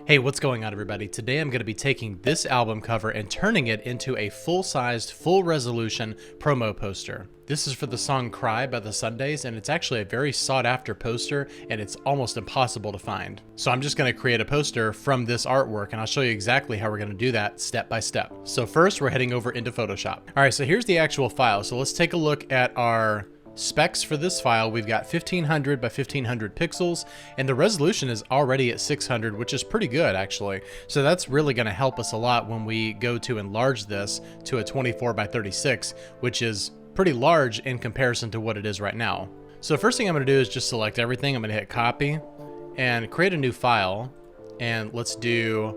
Hey, what's going on, everybody? Today I'm going to be taking this album cover and turning it into a full-sized, full-resolution promo poster. This is for the song Cry by the Sundays, and it's actually a very sought-after poster, and it's almost impossible to find. So I'm just going to create a poster from this artwork, and I'll show you exactly how we're going to do that step by step. So first, we're heading over into Photoshop. All right, so here's the actual file. So let's take a look at our specs for this file. We've got 1500 by 1500 pixels, and the resolution is already at 600, which is pretty good actually. So that's really going to help us a lot when we go to enlarge this to a 24 by 36, which is pretty large in comparison to what it is right now. So the first thing I'm going to do is just select everything. I'm going to hit copy and create a new file, and let's do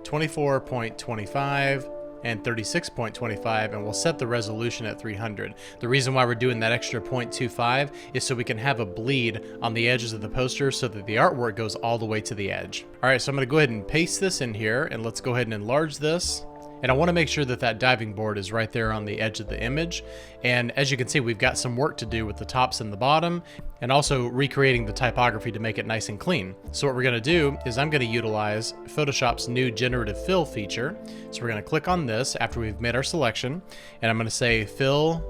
24.25 and 36.25, and we'll set the resolution at 300. The reason why we're doing that extra 0.25 is so we can have a bleed on the edges of the poster so that the artwork goes all the way to the edge. All right, so I'm gonna go ahead and paste this in here, and let's go ahead and enlarge this. And I want to make sure that that diving board is right there on the edge of the image. And as you can see, we've got some work to do with the tops and the bottom, and also recreating the typography to make it nice and clean. So what we're going to do is I'm going to utilize Photoshop's new generative fill feature. So we're going to click on this after we've made our selection, and I'm going to say fill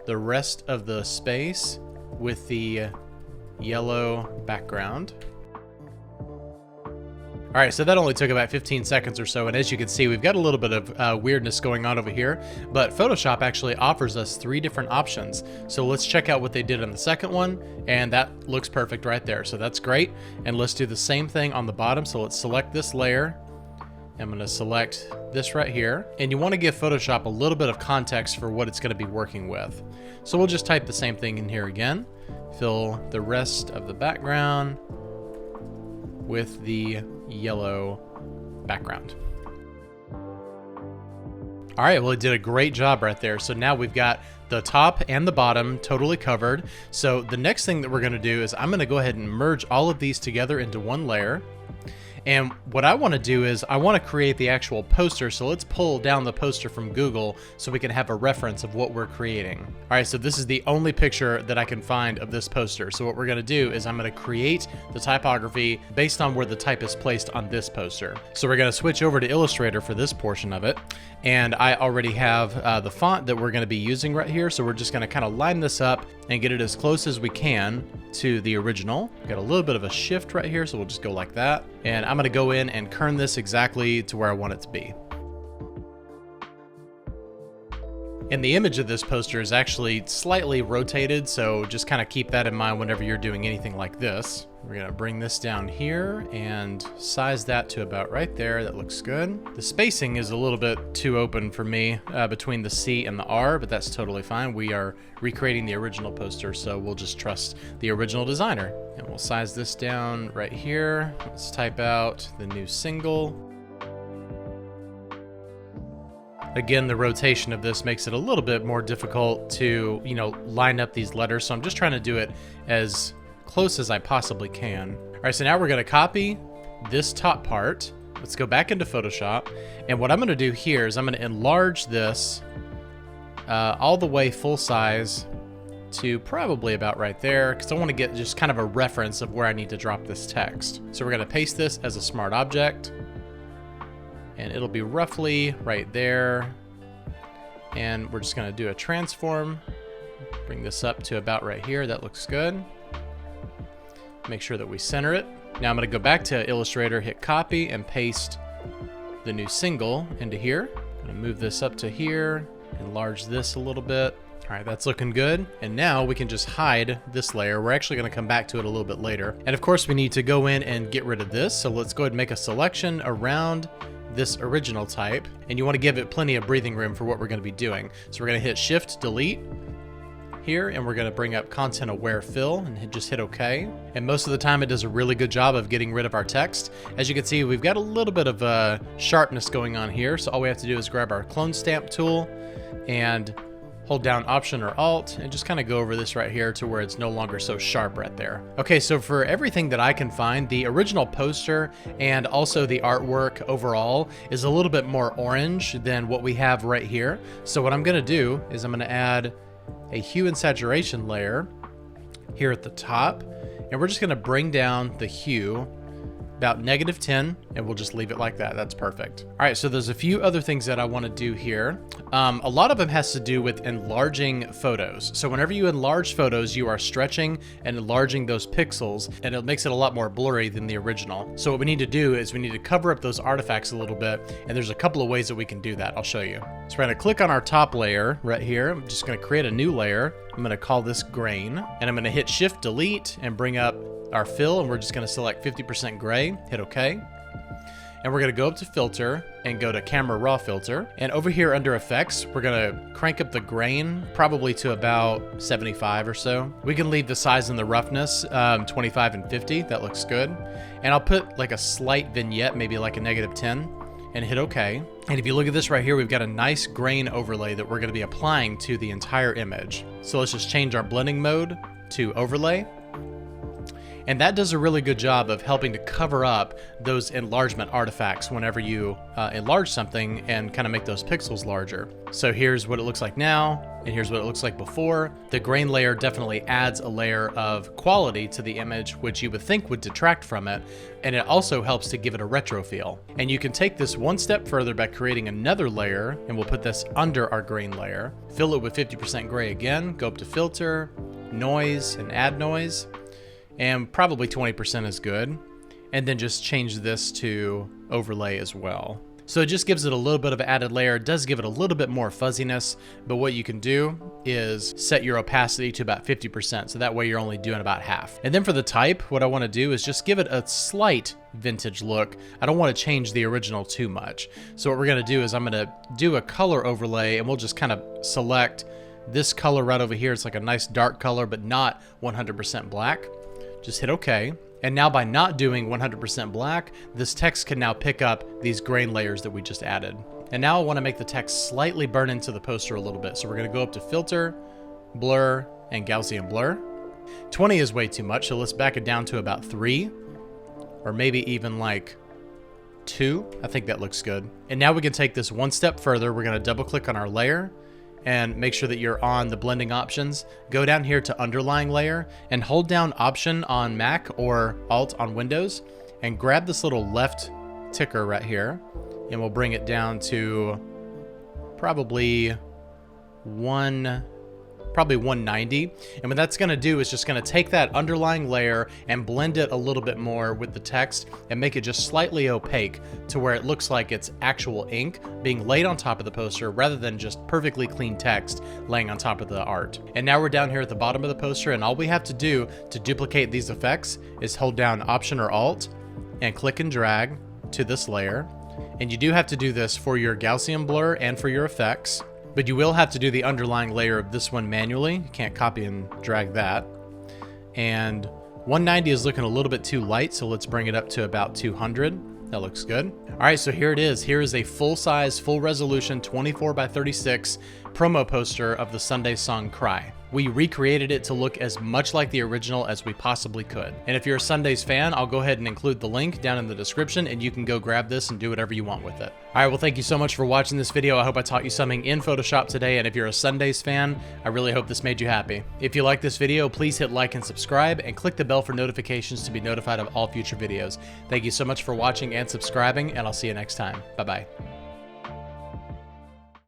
the rest of the space with the yellow background. All right, so that only took about 15 seconds or so, and as you can see, we've got a little bit of weirdness going on over here, but Photoshop actually offers us 3 different options. So let's check out what they did on the second one, and that looks perfect right there, so that's great. And let's do the same thing on the bottom. So let's select this layer. I'm gonna select this right here, and you wanna give Photoshop a little bit of context for what it's gonna be working with. So we'll just type the same thing in here again. Fill the rest of the background with the yellow background. All right, well, it did a great job right there. So now we've got the top and the bottom totally covered. So the next thing that we're gonna do is I'm gonna go ahead and merge all of these together into one layer. And what I want to do is I want to create the actual poster. So let's pull down the poster from Google so we can have a reference of what we're creating. All right, so this is the only picture that I can find of this poster. So what we're going to do is I'm going to create the typography based on where the type is placed on this poster. So we're going to switch over to Illustrator for this portion of it. And I already have the font that we're going to be using right here. So we're just going to kind of line this up and get it as close as we can to the original. Got a little bit of a shift right here, so we'll just go like that. And I'm gonna go in and kern this exactly to where I want it to be. And the image of this poster is actually slightly rotated, so just kind of keep that in mind whenever you're doing anything like this. We're gonna bring this down here and size that to about right there. That looks good. The spacing is a little bit too open for me between the C and the R, but that's totally fine. We are recreating the original poster, so we'll just trust the original designer. And we'll size this down right here. Let's type out the new single. Again, the rotation of this makes it a little bit more difficult to, line up these letters. So I'm just trying to do it as close as I possibly can. All right, so now we're going to copy this top part. Let's go back into Photoshop. And what I'm going to do here is I'm going to enlarge this all the way full size to probably about right there, because I want to get just kind of a reference of where I need to drop this text. So we're going to paste this as a smart object, and it'll be roughly right there. And we're just going to do a transform, bring this up to about right here. That looks good. Make sure that we center it. Now I'm going to go back to Illustrator, hit copy, and paste the new single into here. I'm going to move this up to here, enlarge this a little bit. All right, that's looking good. And now we can just hide this layer. We're actually going to come back to it a little bit later. And of course, we need to go in and get rid of this. So let's go ahead and make a selection around this original type. And you want to give it plenty of breathing room for what we're going to be doing. So we're going to hit Shift Delete here, and we're going to bring up Content Aware Fill and just hit OK. And most of the time it does a really good job of getting rid of our text. As you can see, we've got a little bit of sharpness going on here. So all we have to do is grab our clone stamp tool and hold down Option or Alt and just kind of go over this right here to where it's no longer so sharp right there. Okay, so for everything that I can find, the original poster and also the artwork overall is a little bit more orange than what we have right here. So what I'm gonna do is I'm gonna add a hue and saturation layer here at the top, and we're just gonna bring down the hue about -10, and we'll just leave it like that. That's perfect. All right, so there's a few other things that I want to do here. A lot of them has to do with enlarging photos. So whenever you enlarge photos, you are stretching and enlarging those pixels, and it makes it a lot more blurry than the original. So what we need to do is we need to cover up those artifacts a little bit, and there's a couple of ways that we can do that. I'll show you. So we're going to click on our top layer right here. I'm just going to create a new layer. I'm going to call this grain, and I'm going to hit Shift Delete and bring up our fill, and we're just going to select 50% gray, hit OK. And we're going to go up to filter and go to camera raw filter. And over here under effects, we're going to crank up the grain probably to about 75 or so. We can leave the size and the roughness 25 and 50. That looks good. And I'll put like a slight vignette, maybe like a -10, and hit OK. And if you look at this right here, we've got a nice grain overlay that we're going to be applying to the entire image. So let's just change our blending mode to overlay. And that does a really good job of helping to cover up those enlargement artifacts whenever you enlarge something and kind of make those pixels larger. So here's what it looks like now, and here's what it looks like before. The grain layer definitely adds a layer of quality to the image, which you would think would detract from it, and it also helps to give it a retro feel. And you can take this one step further by creating another layer, and we'll put this under our grain layer. Fill it with 50% gray again, go up to filter, noise, and add noise. And probably 20% is good. And then just change this to overlay as well. So it just gives it a little bit of an added layer. It does give it a little bit more fuzziness, but what you can do is set your opacity to about 50%. So that way you're only doing about half. And then for the type, what I want to do is just give it a slight vintage look. I don't want to change the original too much. So what we're going to do is I'm going to do a color overlay, and we'll just kind of select this color right over here. It's like a nice dark color, but not 100% black. Just hit OK. And now by not doing 100% black, this text can now pick up these grain layers that we just added. And now I want to make the text slightly burn into the poster a little bit. So we're going to go up to Filter, Blur, and Gaussian Blur. 20 is way too much, so let's back it down to about 3. Or maybe even like 2. I think that looks good. And now we can take this one step further. We're going to double click on our layer and make sure that you're on the blending options. Go down here to underlying layer and hold down Option on Mac or Alt on Windows and grab this little left ticker right here, and we'll bring it down to probably 190. And what that's going to do is just going to take that underlying layer and blend it a little bit more with the text and make it just slightly opaque to where it looks like it's actual ink being laid on top of the poster rather than just perfectly clean text laying on top of the art. And now we're down here at the bottom of the poster, and all we have to do to duplicate these effects is hold down Option or Alt and click and drag to this layer. And you do have to do this for your Gaussian blur and for your effects. But you will have to do the underlying layer of this one manually. You can't copy and drag that. And 190 is looking a little bit too light, so let's bring it up to about 200. That looks good. All right, so here it is. Here is a full-size, full-resolution 24x36 promo poster of the Sunday song Cry. We recreated it to look as much like the original as we possibly could. And if you're a Sundays fan, I'll go ahead and include the link down in the description, and you can go grab this and do whatever you want with it. All right, well, thank you so much for watching this video. I hope I taught you something in Photoshop today, and if you're a Sundays fan, I really hope this made you happy. If you like this video, please hit like and subscribe, and click the bell for notifications to be notified of all future videos. Thank you so much for watching and subscribing, and I'll see you next time. Bye-bye.